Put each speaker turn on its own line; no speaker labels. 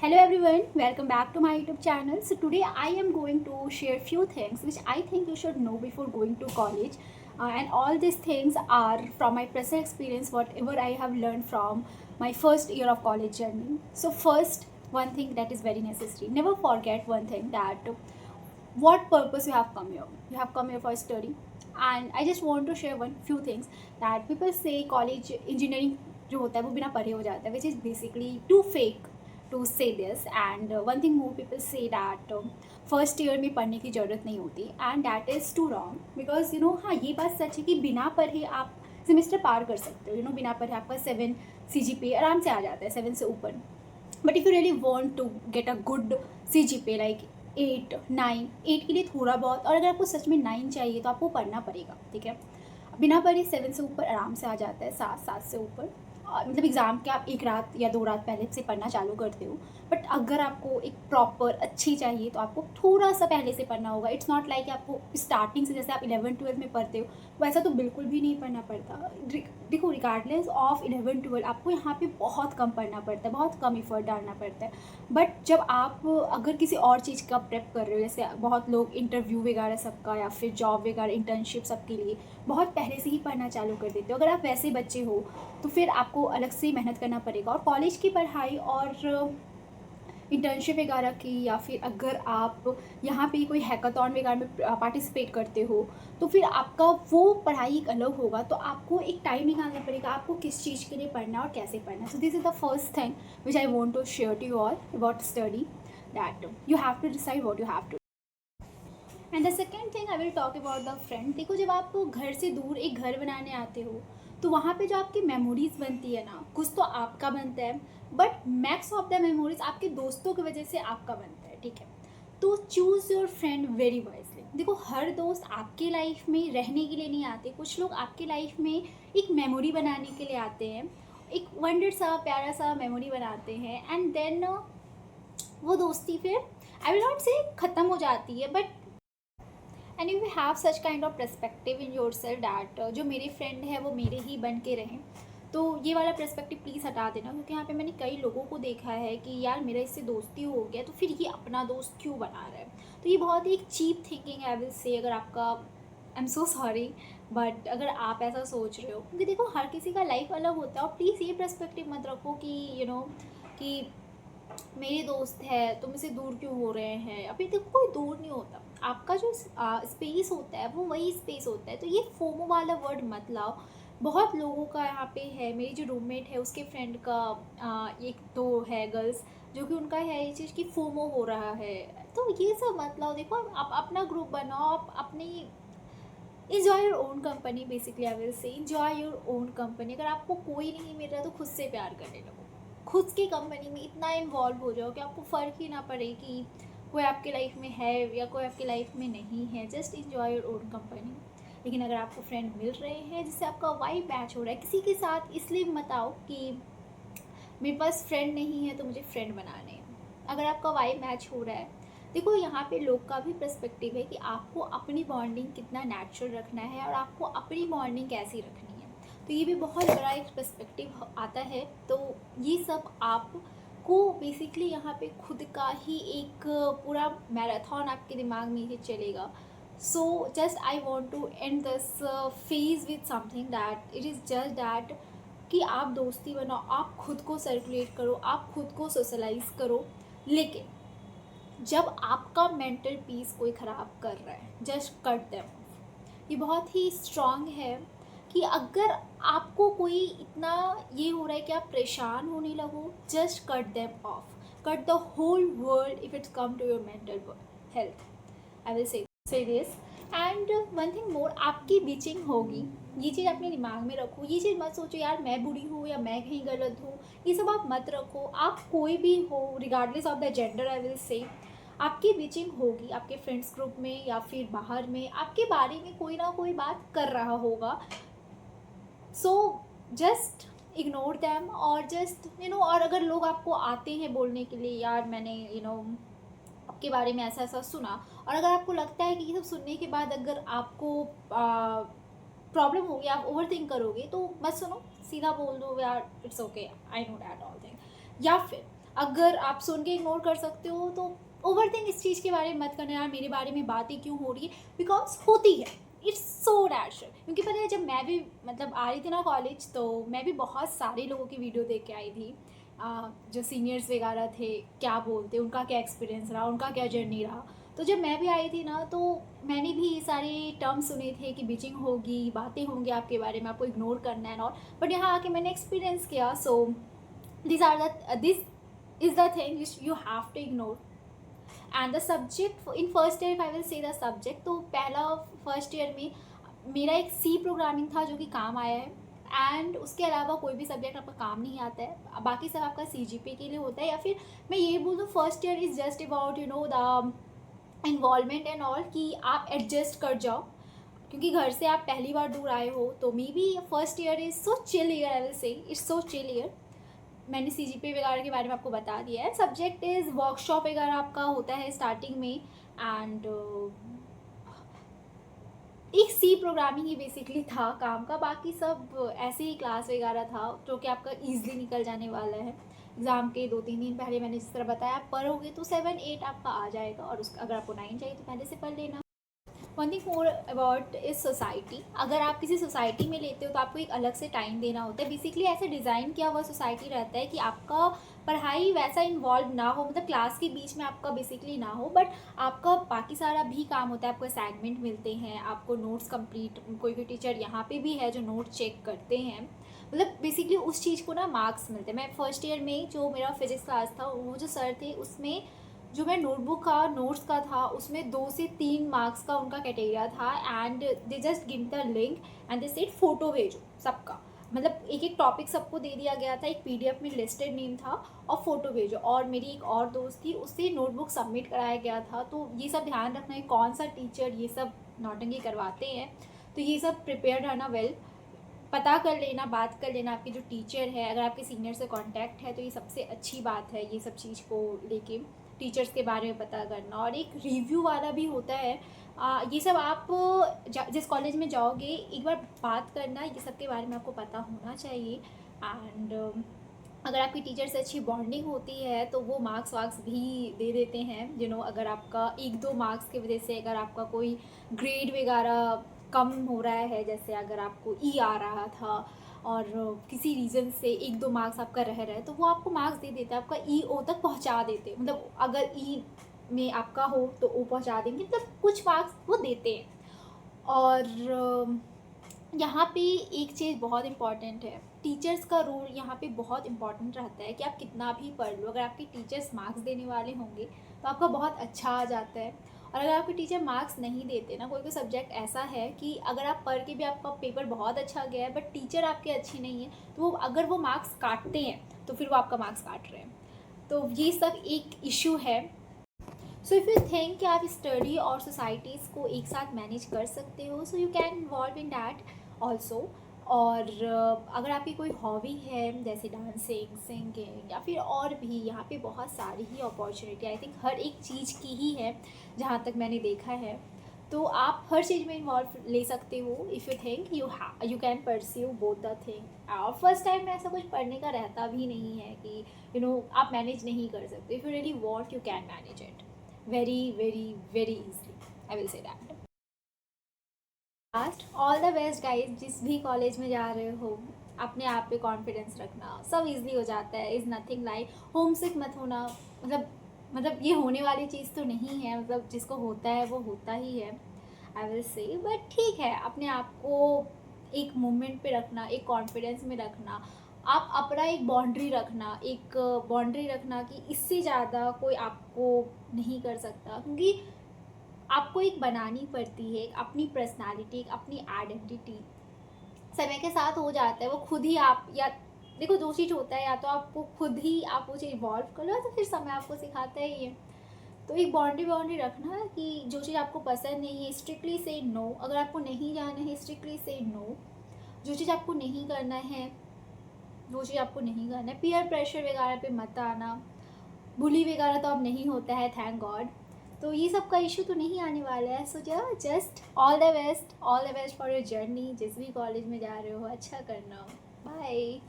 Hello everyone, welcome back to my YouTube channel. So today I am going to share few things which I think you should know before going to college. And all these things are from my personal experience, whatever I have learned from my first year of college journey. So first, one thing that is very necessary. Never forget one thing, that what purpose you have come here. You have come here for study. And I just want to share one few things that people say college engineering जो होता है वो बिना पढ़े हो जाता है, which is basically too fake to say this. And one thing more, people say that first year में पढ़ने की ज़रूरत नहीं होती, and that is too wrong. Because हाँ, ये बात सच है कि बिना पढ़े आप सेमेस्टर पार कर सकते हो. बिना पढ़े आपका 7 CGPA आराम से आ जाता है, 7 से ऊपर. But if you really want to get a good CGPA like 8 के लिए थोड़ा बहुत, और अगर आपको सच में 9 चाहिए तो आपको पढ़ना पड़ेगा. ठीक है, बिना पढ़े 7 से ऊपर आराम से आ जाता है, 7 से ऊपर. मतलब एग्ज़ाम के आप 1 रात या 2 रात पहले से पढ़ना चालू करते हो. बट अगर आपको एक प्रॉपर अच्छी चाहिए तो आपको थोड़ा सा पहले से पढ़ना होगा. इट्स नॉट लाइक आपको स्टार्टिंग से, जैसे आप 11-12 में पढ़ते हो वैसा तो बिल्कुल भी नहीं पढ़ना पड़ता. देखो, रिगार्डलेस ऑफ 11-12 आपको यहाँ पे बहुत कम पढ़ना पड़ता है, बहुत कम इफर्ट डालना पड़ता है. बट जब आप अगर किसी और चीज़ का प्रेप कर रहे हो, जैसे बहुत लोग इंटरव्यू वगैरह सबका या फिर जॉब वगैरह इंटर्नशिप सबके लिए बहुत पहले से ही पढ़ना चालू कर देते हो. अगर आप वैसे बच्चे हो तो फिर आपको अलग से मेहनत करना पड़ेगा. और कॉलेज की पढ़ाई और इंटर्नशिप वगैरह की, या फिर अगर आप यहाँ पे कोई हैकाथॉन वगैरह में पार्टिसिपेट करते हो तो फिर आपका वो पढ़ाई एक अलग होगा. तो आपको एक टाइम निकालना पड़ेगा आपको किस चीज़ के लिए पढ़ना और कैसे पढ़ना. So this is the first thing which I want to share to you all about study, that you have to decide what you have to. And the second thing I will talk about the friend. देखो, जब आप घर से दूर एक घर बनाने आते हो तो वहाँ पे जो आपकी मेमोरीज बनती है ना, कुछ तो आपका बनता है, but max of the memories आपके दोस्तों की वजह से आपका बनता है. ठीक है, तो choose your friend very wisely. देखो, हर दोस्त आपके लाइफ में रहने के लिए नहीं आते. कुछ लोग आपके लाइफ में एक मेमोरी बनाने के लिए आते हैं, एक वंडर सा प्यारा सा मेमोरी बनाते हैं, एंड देन वो दोस्ती फिर आई विल नॉट से ख़त्म हो जाती है. But and you have such kind of perspective in your self that जो मेरे फ्रेंड है वो मेरे ही बन के रहें. तो ये वाला पर्सपेक्टिव प्लीज़ हटा देना, क्योंकि यहाँ पे मैंने कई लोगों को देखा है कि यार मेरा इससे दोस्ती हो गया तो फिर ये अपना दोस्त क्यों बना रहा है. तो ये बहुत ही एक चीप थिंकिंग आई विल से. अगर आपका, I am so sorry, but अगर आप ऐसा सोच रहे हो, क्योंकि देखो हर किसी का लाइफ अलग होता है. और प्लीज़ ये पर्सपेक्टिव मत रखो कि कि मेरे दोस्त है तो मुझसे दूर क्यों हो रहे हैं. अभी देखो, कोई दूर नहीं होता. आपका जो स्पेस होता है वो वही स्पेस होता है. तो ये फोमो वाला वर्ड मत लाओ. बहुत लोगों का यहाँ पे है. मेरी जो रूममेट है उसके फ्रेंड का एक दो है गर्ल्स जो कि उनका है ये चीज़ कि फोमो हो रहा है. तो ये सब मत लाओ. देखो, आप अपना ग्रुप बनाओ, आप अपनी enjoy your own company. Basically I will से इंजॉय योर ओन कंपनी. अगर आपको कोई नहीं मिल रहा तो खुद से प्यार करने लगो. खुद की कंपनी में इतना इन्वॉल्व हो जाओ कि आपको फ़र्क ही ना पड़े कि कोई आपके लाइफ में है या कोई आपके लाइफ में नहीं है. Just enjoy your own company. लेकिन अगर आपको फ्रेंड मिल रहे हैं जिससे आपका वाइब मैच हो रहा है, किसी के साथ इसलिए मत आओ कि मेरे पास फ्रेंड नहीं है तो मुझे फ्रेंड बनाने हैं. अगर आपका वाइब मैच हो रहा है, देखो यहाँ पे लोग का भी पर्सपेक्टिव है कि आपको अपनी बॉन्डिंग कितना नेचुरल रखना है और आपको अपनी बॉन्डिंग कैसी रखनी है. तो ये भी बहुत बड़ा एक पर्सपेक्टिव आता है. तो ये सब आपको बेसिकली यहाँ पे खुद का ही एक पूरा मैराथन आपके दिमाग में ही चलेगा. So just I want to end this phase with something that it is just that कि आप दोस्ती बनाओ, आप खुद को सर्कुलेट करो, आप खुद को सोशलाइज करो. लेकिन जब आपका मेंटल पीस कोई ख़राब कर रहा है, जस्ट कट देम ऑफ. ये बहुत ही स्ट्रांग है कि अगर आपको कोई इतना ये हो रहा है कि आप परेशान होने लगो, just cut them off. Cut the whole world if it's come to your mental health. I will say this. And one thing more, आपकी बीचिंग होगी. ये चीज़ अपने दिमाग में रखो. ये चीज़ मत सोचो यार मैं बुरी हूँ या मैं कहीं गलत हूँ. ये सब आप मत रखो. आप कोई भी हो, regardless of the gender, I will से आपकी बीचिंग होगी. आपके फ्रेंड्स ग्रुप में या फिर बाहर में आपके बारे में कोई ना कोई बात कर रहा होगा. So just ignore them. और जस्ट और अगर लोग आपको आते हैं बोलने के लिए यार मैंने आपके बारे में ऐसा ऐसा सुना, और अगर आपको लगता है कि ये सब सुनने के बाद अगर आपको प्रॉब्लम होगी, आप ओवर थिंक करोगे, तो मत सुनो. सीधा बोल दो यार it's okay, I know that all thing. या फिर अगर आप सुन के इग्नोर कर सकते हो तो ओवर थिंक इस चीज़ के बारे में मत करना, यार मेरे बारे में बातें क्यों हो रही है, बिकॉज होती है, इट्स सो नेचुरल। क्योंकि पता है जब मैं भी मतलब आ रही थी ना कॉलेज, तो मैं भी बहुत सारे लोगों की वीडियो देख के आई थी, जो सीनियर्स वगैरह थे क्या बोलते, उनका क्या एक्सपीरियंस रहा, उनका क्या जर्नी रहा। तो जब मैं भी आई थी ना, तो मैंने भी ये सारे टर्म्स सुने थे कि बीचिंग होगी, बातें होंगी आपके बारे में, आपको इग्नोर करना है और, बट यहाँ आके मैंने एक्सपीरियंस किया। So this are the this is the thing which you have to ignore. And the subject in first year, I will say the subject, तो पहला फर्स्ट ईयर में मेरा एक सी प्रोग्रामिंग था जो कि काम आया है। एंड उसके अलावा कोई भी सब्जेक्ट आपका काम नहीं आता है, बाकी सब आपका सी जी पी के लिए होता है। या फिर मैं ये बोल दूँ first year is just about the involvement and all, कि आप एडजस्ट कर जाओ, क्योंकि घर से आप पहली बार दूर आए हो। तो may be first year is so chill year, I will से इट्स सो चिल ईयर। मैंने सी जी पी वगैरह के बारे में आपको बता दिया है। सब्जेक्ट इज़ वर्कशॉप वगैरह आपका होता है स्टार्टिंग में। एंड एक सी प्रोग्रामिंग ही बेसिकली था काम का, बाकी सब ऐसे ही क्लास वगैरह था जो कि आपका ईजिली निकल जाने वाला है। एग्ज़ाम के 2-3 दिन पहले मैंने जिस तरह बताया, आप पढ़ोगे तो 7-8 आपका आ जाएगा, और उसका अगर आपको 9 चाहिए तो पहले से पढ़ लेना। One thing more about is society. अगर आप किसी सोसाइटी में लेते हो तो आपको एक अलग से टाइम देना होता है। बेसिकली ऐसे डिज़ाइन किया हुआ सोसाइटी रहता है कि आपका पढ़ाई वैसा इन्वॉल्व ना हो, मतलब क्लास के बीच में आपका बेसिकली ना हो, बट आपका बाकी सारा भी काम होता है। आपको असाइनमेंट मिलते हैं, आपको नोट्स कंप्लीट, कोई कोई टीचर यहाँ पे भी है जो नोट चेक करते हैं, मतलब बेसिकली उस चीज़ को ना मार्क्स मिलते हैं। मैं फर्स्ट ईयर में जो मेरा फिजिक्स क्लास था, वो जो सर थे उसमें जो मैं नोटबुक का नोट्स का था, उसमें 2 से 3 मार्क्स का उनका क्राइटेरिया था। And they just give the link and they said photo भेजो सबका, मतलब एक एक टॉपिक सबको दे दिया गया था, एक पीडीएफ में लिस्टेड नेम था और फोटो भेजो। और मेरी एक और दोस्त थी, उससे नोटबुक सबमिट कराया गया था। तो ये सब ध्यान रखना है कौन सा टीचर ये सब नौटंकी करवाते हैं, तो ये सब प्रिपेयर रहना वेल, पता कर लेना, बात कर लेना आपके जो टीचर है, अगर आपके सीनियर से कांटेक्ट है तो ये सबसे अच्छी बात है। ये सब चीज़ को लेके टीचर्स के बारे में पता करना, और एक रिव्यू वाला भी होता है। ये सब आप जिस कॉलेज में जाओगे एक बार बात करना, ये सब के बारे में आपको पता होना चाहिए। एंड अगर आपकी टीचर से अच्छी बॉन्डिंग होती है तो वो मार्क्स वार्क्स भी दे देते हैं। अगर आपका 1-2 मार्क्स की वजह से अगर आपका कोई ग्रेड वगैरह कम हो रहा है, जैसे अगर आपको ई आ रहा था और किसी रीज़न से 1-2 मार्क्स आपका रह रहा है, तो वो आपको मार्क्स दे देते हैं, आपका ई ओ तक पहुंचा देते हैं। मतलब अगर ई में आपका हो तो ओ पहुंचा देंगे, मतलब कुछ मार्क्स वो देते हैं। और यहाँ पे एक चीज़ बहुत इंपॉर्टेंट है, टीचर्स का रोल यहाँ पे बहुत इंपॉर्टेंट रहता है कि आप कितना भी पढ़ लो, अगर आपके टीचर्स मार्क्स देने वाले होंगे तो आपका बहुत अच्छा आ जाता है। और अगर आपके टीचर मार्क्स नहीं देते ना, कोई कोई सब्जेक्ट ऐसा है कि अगर आप पढ़ के भी आपका पेपर बहुत अच्छा गया है बट टीचर आपके अच्छी नहीं है, तो वो अगर वो मार्क्स काटते हैं तो फिर वो आपका मार्क्स काट रहे हैं। तो ये सब एक इशू है। सो इफ़ यू थिंक कि आप स्टडी और सोसाइटीज़ को एक साथ मैनेज कर सकते हो, so you can involve in that also. और अगर आपकी कोई हॉबी है जैसे डांसिंग, सिंगिंग या फिर और भी, यहाँ पे बहुत सारी ही अपॉर्चुनिटी आई थिंक हर एक चीज़ की ही है जहाँ तक मैंने देखा है। तो आप हर चीज़ में इन्वॉल्व ले सकते हो if you think you can pursue both the thing. और फर्स्ट टाइम में ऐसा कुछ पढ़ने का रहता भी नहीं है कि आप मैनेज नहीं कर सकते। If you really want you can manage it very very very easily, I will say that. Last all the best guys, जिस भी कॉलेज में जा रहे हो अपने आप पे कॉन्फिडेंस रखना, सब इजली हो जाता है। इज़ नथिंग लाइक होम सिक मत होना, मतलब ये होने वाली चीज़ तो नहीं है, मतलब जिसको होता है वो होता ही है, आई विल से। बट ठीक है, अपने आप को एक मोमेंट पे रखना, एक कॉन्फिडेंस में रखना, आप अपना एक बाउंड्री रखना कि इससे ज़्यादा कोई आपको नहीं कर सकता। क्योंकि आपको एक बनानी पड़ती है, एक अपनी पर्सनालिटी, एक अपनी आइडेंटिटी। समय के साथ हो जाता है वो खुद ही, आप या देखो दो चीज़ होता है, या तो आपको खुद ही आप वो चीज़ इवॉल्व कर लो, तो फिर समय आपको सिखाता ही है। तो एक बाउंड्री रखना कि जो चीज़ आपको पसंद नहीं है स्ट्रिक्टली से नो, अगर आपको नहीं जाना है स्ट्रिक्टली से नो, जो चीज़ आपको नहीं करना है वो चीज़ आपको नहीं करना है। पीयर प्रेशर वगैरह पे मत आना, बुली वगैरह तो अब नहीं होता है, थैंक गॉड। तो ये सब का इशू तो नहीं आने वाला है। So just all the best for your journey, जिस भी कॉलेज में जा रहे हो अच्छा करना। बाय।